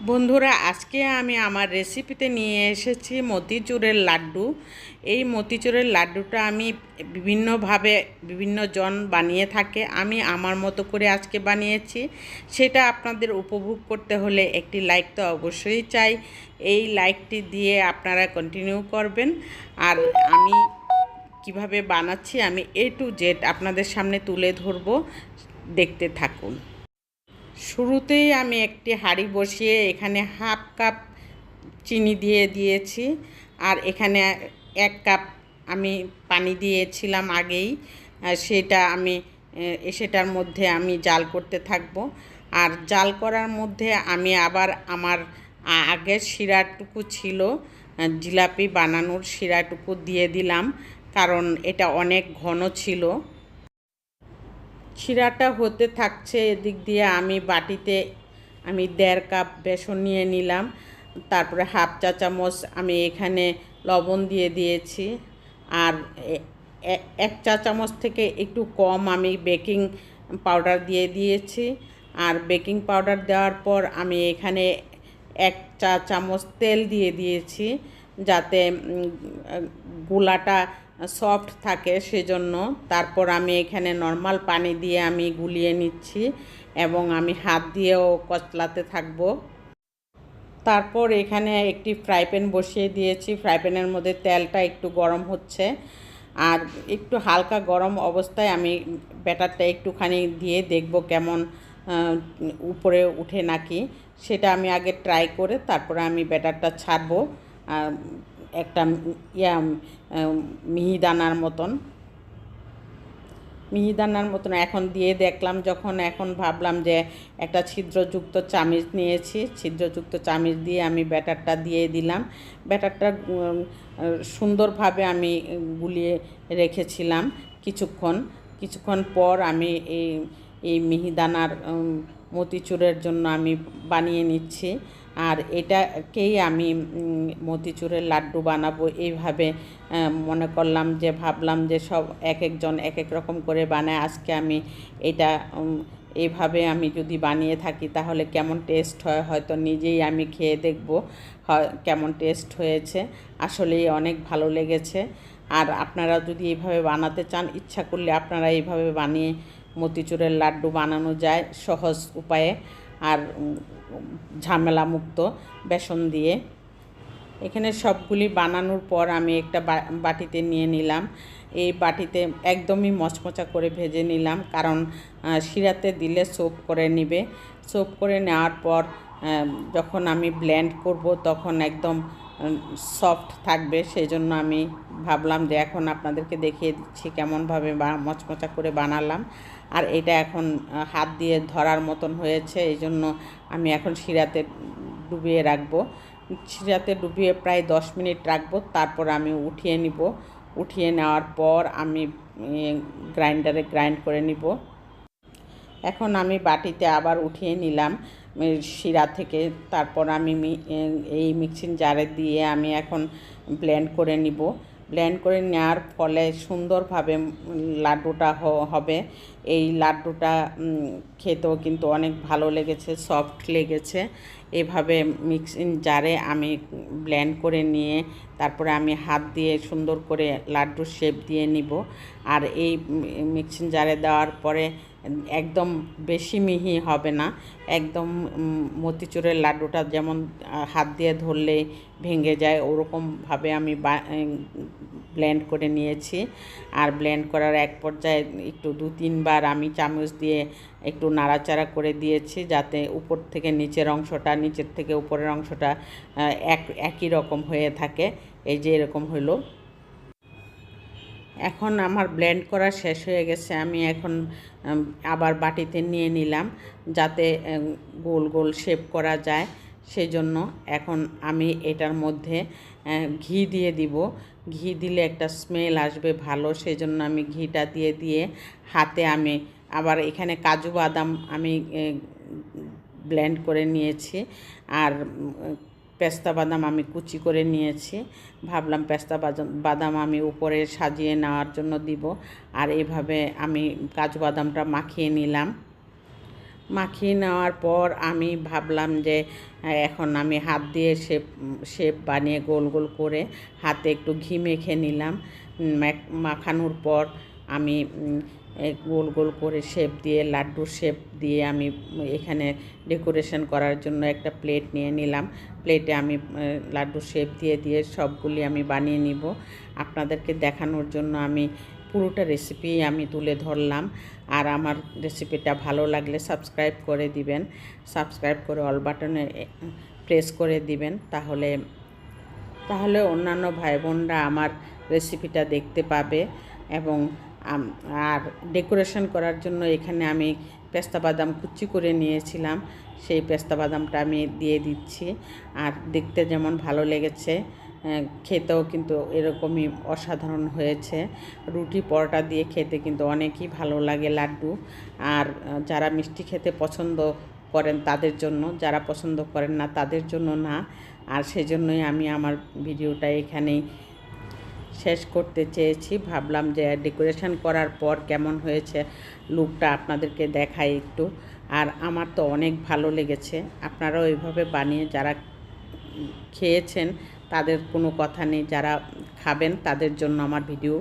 বন্ধুরা, আজকে আমি আমার রেসিপিতে নিয়ে এসেছি মতিচুরের লাড্ডু। এই মতিচুরের লাড্ডুটা আমি বিভিন্নভাবে বিভিন্নজন বানিয়ে থাকে, আমি আমার মতো করে আজকে বানিয়েছি। সেটা আপনাদের উপভোগ করতে হলে একটি লাইক তো অবশ্যই চাই। এই লাইকটি দিয়ে আপনারা কন্টিনিউ করবেন। আর আমি কিভাবে বানাচ্ছি আমি A to Z আপনাদের সামনে তুলে ধরব, দেখতে থাকুন। শুরুতেই আমি একটি হাঁড়ি বসিয়ে এখানে হাফ কাপ চিনি দিয়ে দিয়েছি। আর এখানে 1 কাপ আমি পানি দিয়েছিলাম আগেই। সেটা আমি সেটার মধ্যে আমি জাল করতে থাকবো। আর জাল করার মধ্যে আমি আবার আমার আগের শিরাটুকু ছিল, জিলাপি বানানোর শিরাটুকু দিয়ে দিলাম, কারণ এটা অনেক ঘন ছিল। শিরাটা হতে থাকছে, এদিক দিয়ে আমি বাটিতে 1.5 কাপ বেসন নিয়ে নিলাম। তারপরে হাফ চা চামচ আমি এখানে লবণ দিয়ে দিয়েছি। আর 1 চা চামচ থেকে একটু কম আমি বেকিং পাউডার দিয়ে দিয়েছি। আর বেকিং পাউডার দেওয়ার পর আমি এখানে 1 চা চামচ তেল দিয়ে দিয়েছি, যাতে গোলাটা সফট থাকে সেজন্য। তারপর আমি এখানে নর্মাল পানি দিয়ে আমি গুলিয়ে নিচ্ছি এবং আমি হাত দিয়েও কচলাতে থাকব। তারপর এখানে একটি ফ্রাই প্যান বসিয়ে দিয়েছি। ফ্রাই প্যানের মধ্যে তেলটা একটু গরম হচ্ছে। আর একটু হালকা গরম অবস্থায় আমি ব্যাটারটা একটুখানি দিয়ে দেখব কেমন উপরে উঠে নাকি। সেটা আমি আগে ট্রাই করে তারপরে আমি ব্যাটারটা ছাড়বো একটা মিহিদানার মতন এখন দিয়ে দেখলাম যখন, এখন ভাবলাম যে একটা ছিদ্রযুক্ত চামিচ নিয়েছি, ছিদ্রযুক্ত চামিচ দিয়ে আমি ব্যাটারটা দিয়ে দিলাম। ব্যাটারটা সুন্দরভাবে আমি গুলিয়ে রেখেছিলাম কিছুক্ষণ পর আমি এই মিহিদানার মতিচুরের জন্য আমি বানিয়ে নিচ্ছি। আর এটাকেই আমি মতিচুরের লাড্ডু বানাবো। এইভাবে মনে করলাম, যে ভাবলাম যে সব এক একজন এক এক রকম করে বানায়, আজকে আমি এটা এইভাবে আমি যদি বানিয়ে থাকি তাহলে কেমন টেস্ট হয়, হয়তো নিজেই আমি খেয়ে দেখব কেমন টেস্ট হয়েছে। আসলেই অনেক ভালো লেগেছে। আর আপনারা যদি এইভাবে বানাতে চান, ইচ্ছা করলে আপনারা এইভাবে বানিয়ে মতিচুরের লাড্ডু বানানো যায় সহজ উপায়ে আর ঝামেলামুক্ত বেসন দিয়ে। এখানে সবগুলি বানানোর পর আমি একটা বাটিতে নিয়ে নিলাম। এই বাটিতে একদমই মচমচা করে ভেজে নিলাম, কারণ শিরাতে দিলে সোপ করে নেবে। সোপ করে নেওয়ার পর যখন আমি ব্লেন্ড করব তখন একদম সফট থাকবে। সেই জন্য আমি ভাবলাম যে এখন আপনাদেরকে দেখিয়ে দিচ্ছি কেমনভাবে মচমচা করে বানালাম। আর এটা এখন হাত দিয়ে ধরার মতন হয়েছে, এই জন্য আমি এখন শিরাতে ডুবিয়ে রাখবো। শিরাতে ডুবিয়ে প্রায় 10 মিনিট রাখবো, তারপর আমি উঠিয়ে নিব। উঠিয়ে নেওয়ার পর আমি গ্রাইন্ডারে গ্রাইন্ড করে নিব। এখন আমি বাটিতে আবার উঠিয়ে নিলাম শিরা থেকে। তারপর আমি এই মিক্সিং জারে দিয়ে আমি এখন ব্লেন্ড করে নিব। ব্লেন্ড করে নেওয়ার ফলে সুন্দরভাবে লাড্ডুটা হবে। এই লাড্ডুটা খেতেও কিন্তু অনেক ভালো লেগেছে, সফট লেগেছে। এভাবে মিক্সিং জারে আমি ব্লেন্ড করে নিয়ে তারপরে আমি হাত দিয়ে সুন্দর করে লাড্ডুর শেপ দিয়ে নিব। আর এই মিক্সিং জারে দেওয়ার পরে একদম বেশি মিহি হবে না, একদম মতিচুরের লাড্ডুটা যেমন হাত দিয়ে ধরলে ভেঙে যায় ওরকমভাবে আমি ব্লেন্ড করে নিয়েছি। আর ব্লেন্ড করার এক পর্যায়ে একটু 2-3 বার আমি চামচ দিয়ে একটু নাড়াচাড়া করে দিয়েছি, যাতে উপর থেকে নিচের অংশটা, নিচের থেকে উপরের অংশটা একই রকম হয়ে থাকে। এই যে এরকম হলো। এখন আমার ব্লেন্ড করা শেষ হয়ে গেছে। আমি এখন আবার বাটিতে নিয়ে নিলাম, যাতে গোল গোল শেপ করা যায়। সেই জন্য এখন আমি এটার মধ্যে ঘি দিয়ে দিব। ঘি দিলে একটা স্মেল আসবে ভালো, সেই জন্য আমি ঘিটা দিয়ে হাতে আমি আবার এখানে কাজু বাদাম আমি ব্লেন্ড করে নিয়েছি। আর পেস্তা বাদাম আমি কুচি করে নিয়েছি। ভাবলাম পেস্তা বাদাম আমি উপরে সাজিয়ে নেওয়ার জন্য দিব। আর এইভাবে আমি কাজু বাদামটা মাখিয়ে নিলাম। মাখিয়ে নেওয়ার পর আমি ভাবলাম যে এখন আমি হাত দিয়ে শেপ বানিয়ে গোল গোল করে হাতে একটু ঘি মেখে নিলাম। মাখানোর পর আমি গোল গোল করে শেপ দিয়ে লাড্ডুর শেপ দিয়ে আমি এখানে ডেকোরেশন করার জন্য একটা প্লেট নিয়ে নিলাম। প্লেটে আমি লাড্ডুর শেপ দিয়ে দিয়ে সবগুলি আমি বানিয়ে নিব। আপনাদেরকে দেখানোর জন্য আমি পুরোটা রেসিপি আমি তুলে ধরলাম। আর আমার রেসিপিটা ভালো লাগলে সাবস্ক্রাইব করে দিবেন, সাবস্ক্রাইব করে অল বাটনে প্রেস করে দিবেন, তাহলে অন্যান্য ভাই বোনরা আমার রেসিপিটা দেখতে পাবে। এবং আর ডেকোরেশন করার জন্য এখানে আমি পেস্তা বাদাম কুচি করে নিয়েছিলাম, সেই পেস্তা বাদামটা আমি দিয়ে দিচ্ছি। আর দেখতে যেমন ভালো লেগেছে, খেতেও কিন্তু এরকমই অসাধারণ হয়েছে। রুটি পরোটা দিয়ে খেতে কিন্তু অনেকই ভালো লাগে লাড্ডু। আর যারা মিষ্টি খেতে পছন্দ করেন তাদের জন্য, যারা পছন্দ করেন না তাদের জন্য না। আর সেজন্যই আমি আমার ভিডিওটা এখানেই শেষ করতে চেয়েছি। ভাবলাম যে ডেকোরেশন করার পর কেমন হয়েছে লুকটা আপনাদেরকে দেখাই একটু। আর আমার তো অনেক ভালো লেগেছে। আপনারাও এইভাবে বানিয়ে যারা খেয়েছেন তাদের কোনো কথা নেই, যারা খাবেন তাদের জন্য আমার ভিডিও।